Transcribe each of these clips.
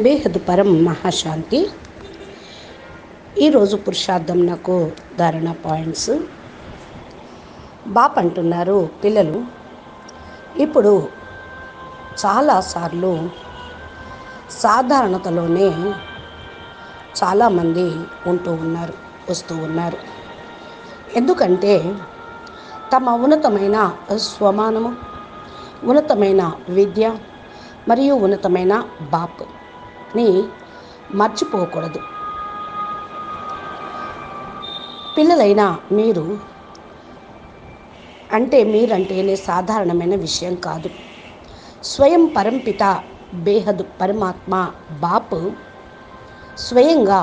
బేహద్ పరం మహాశాంతి. ఈరోజు పురుషార్థం నాకు ధారణ పాయింట్స్. బాప్ అంటున్నారు, పిల్లలు ఇప్పుడు చాలాసార్లు సాధారణతలోనే చాలామంది వస్తూ ఉన్నారు. ఎందుకంటే తమ ఉన్నతమైన స్వమానము, ఉన్నతమైన విద్య మరియు ఉన్నతమైన బాప్ని మర్చిపోకూడదు. పిల్లలైన మీరంటేనే సాధారణమైన విషయం కాదు. స్వయం పరంపిత బేహద్ పరమాత్మ బాప్ స్వయంగా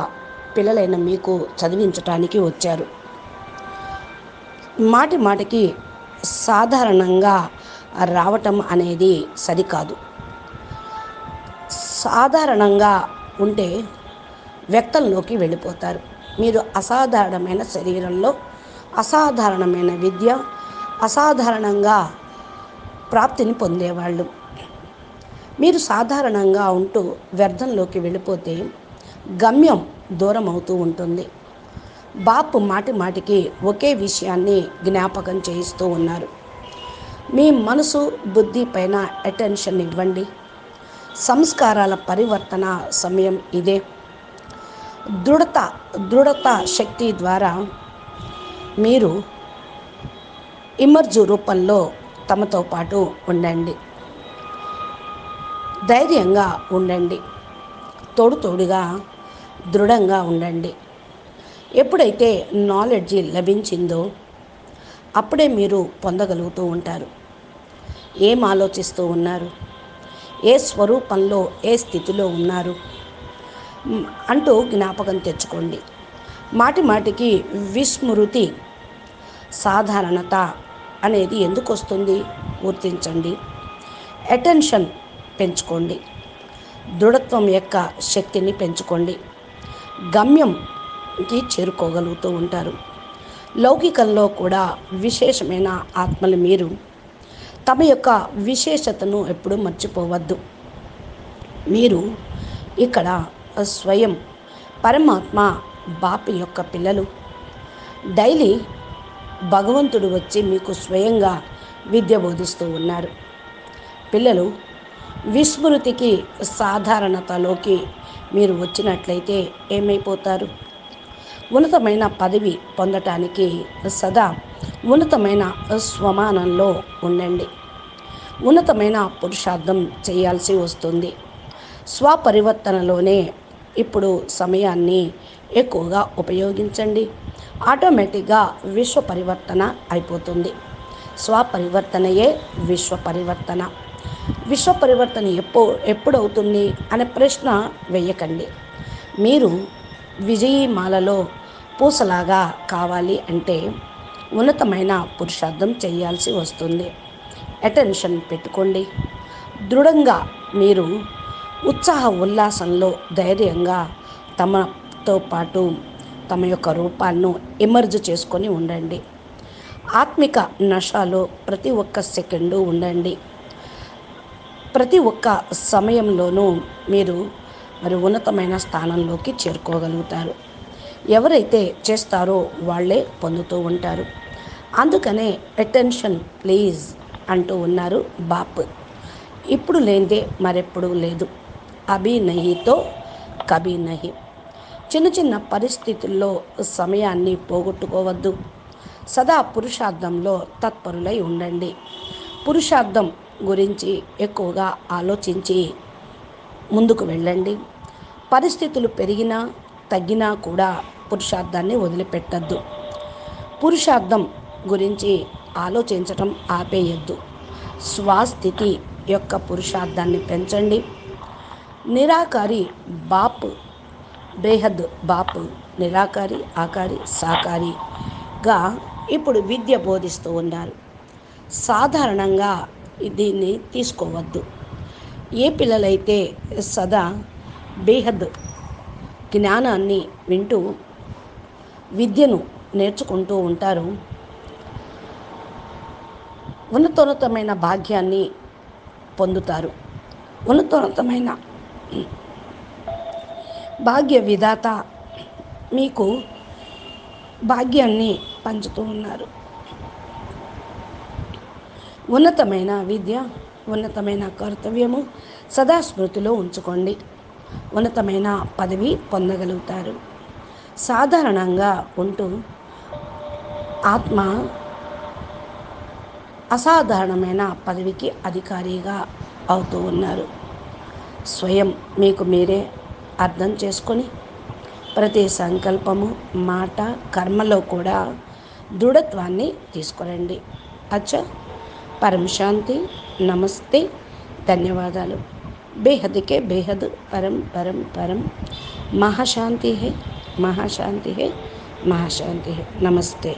పిల్లలైన మీకు చదివించటానికి వచ్చారు. మాటి మాటికి సాధారణంగా రావటం అనేది సరికాదు. సాధారణంగా ఉంటే వ్యక్తంలోకి వెళ్ళిపోతారు. మీరు అసాధారణమైన శరీరంలో, అసాధారణమైన విద్య, అసాధారణంగా ప్రాప్తిని పొందేవాళ్ళు. మీరు సాధారణంగా ఉంటూ వ్యర్థంలోకి వెళ్ళిపోతే గమ్యం దూరం అవుతూ ఉంటుంది. బాపు మాటి మాటికి ఒకే విషయాన్ని జ్ఞాపకం చేయిస్తూ ఉన్నారు. మీ మనసు, బుద్ధి పైన అటెన్షన్ ఇవ్వండి. సంస్కారాల పరివర్తన సమయం ఇదే. దృఢత శక్తి ద్వారా మీరు ఇమర్జు రూపంలో తమతో పాటు ఉండండి. ధైర్యంగా ఉండండి. తోడుగా దృఢంగా ఉండండి. ఎప్పుడైతే నాలెడ్జి లభించిందో అప్పుడే మీరు పొందగలుగుతూ ఉంటారు. ఏం ఆలోచిస్తూ ఉన్నారు, ఏ స్వరూపంలో, ఏ స్థితిలో ఉన్నారు అంటూ జ్ఞాపకం తెచ్చుకోండి. మాటి మాటికి విస్మృతి, సాధారణత అనేది ఎందుకు వస్తుంది గుర్తించండి. అటెన్షన్ పెంచుకోండి. దృఢత్వం యొక్క శక్తిని పెంచుకోండి. గమ్యంకి చేరుకోగలుగుతూ ఉంటారు. లౌకికంలో కూడా విశేషమైన ఆత్మలు మీరు. తమ యొక్క విశేషతను ఎప్పుడూ మర్చిపోవద్దు. మీరు ఇక్కడ స్వయం పరమాత్మ బాపు యొక్క పిల్లలు. డైలీ భగవంతుడు వచ్చి మీకు స్వయంగా విద్య బోధిస్తూ ఉన్నారు. పిల్లలు విస్మృతికి, సాధారణతలోకి మీరు వచ్చినట్లయితే ఏమైపోతారు? ఉన్నతమైన పదవి పొందటానికి సదా ఉన్నతమైన స్వమానంలో ఉండండి. ఉన్నతమైన పురుషార్థం చేయాల్సి వస్తుంది. స్వపరివర్తనలోనే ఇప్పుడు సమయాన్ని ఎక్కువగా ఉపయోగించండి. ఆటోమేటిక్గా విశ్వ పరివర్తన అయిపోతుంది. స్వపరివర్తనయే విశ్వ పరివర్తన. విశ్వ పరివర్తన ఎప్పుడవుతుంది అనే ప్రశ్న వేయకండి. మీరు విజయమాలలో పూసలాగా కావాలి అంటే ఉన్నతమైన పురుషార్థం చేయాల్సి వస్తుంది. అటెన్షన్ పెట్టుకోండి. దృఢంగా మీరు ఉత్సాహ ఉల్లాసంలో ధైర్యంగా తమతో పాటు తమ యొక్క రూపాలను ఎమర్జ్ చేసుకొని ఉండండి. ఆత్మిక నశాలో ప్రతి ఒక్క సెకండు ఉండండి. ప్రతి ఒక్క సమయంలోనూ మీరు ఉన్నతమైన స్థానంలోకి చేరుకోగలుగుతారు. ఎవరైతే చేస్తారో వాళ్ళే పొందుతూ ఉంటారు. అందుకనే అటెన్షన్ ప్లీజ్ అంటూ ఉన్నారు బాప్. ఇప్పుడు లేనిదే మరెప్పుడు లేదు. అభి నహితో కభీ నహి. చిన్న పరిస్థితుల్లో సమయాన్ని పోగొట్టుకోవద్దు. సదా పురుషార్థంలో తత్పరులై ఉండండి. పురుషార్థం గురించి ఎక్కువగా ఆలోచించి ముందుకు వెళ్ళండి. పరిస్థితులు పెరిగినా తగ్గినా కూడా పురుషార్థాన్ని వదిలిపెట్టద్దు. పురుషార్థం గురించి ఆలోచించటం ఆపేయద్దు. స్వస్థితి యొక్క పురుషార్థాన్ని పెంచండి. నిరాకారి బాప్, బేహద్ బాప్ నిరాకారి, ఆకారి, సాకారిగా ఇప్పుడు విద్య బోధిస్తూ ఉన్నారు. సాధారణంగా దీన్ని తీసుకోవద్దు. ఏ పిల్లలైతే సదా బేహద్ జ్ఞానాన్ని వింటూ విద్యను నేర్చుకుంటూ ఉంటారో ఉన్నతోన్నతమైన భాగ్యాన్ని పొందుతారు. ఉన్నతోన్నతమైన భాగ్య విధాత మీకు భాగ్యాన్ని పంచుతూ ఉన్నారు. ఉన్నతమైన విద్య, ఉన్నతమైన కర్తవ్యము సదా స్మృతిలో ఉంచుకోండి. ఉన్నతమైన పదవి పొందగలుగుతారు. సాధారణంగా ఉంటూ ఆత్మ అసాధారణమైన పదవికి అధికారిగా అవుతూ ఉన్నారు. స్వయం మీకు మీరే అర్థం చేసుకొని ప్రతి సంకల్పము, మాట, కర్మలో కూడా దృఢత్వాన్ని తీసుకురండి. అచ్చా, పరం శాంతి. నమస్తే, ధన్యవాదాలు. బేహద్ के बेहद परम परम परम महाशांति है, महाशांति है, महाशांति है. नमस्ते.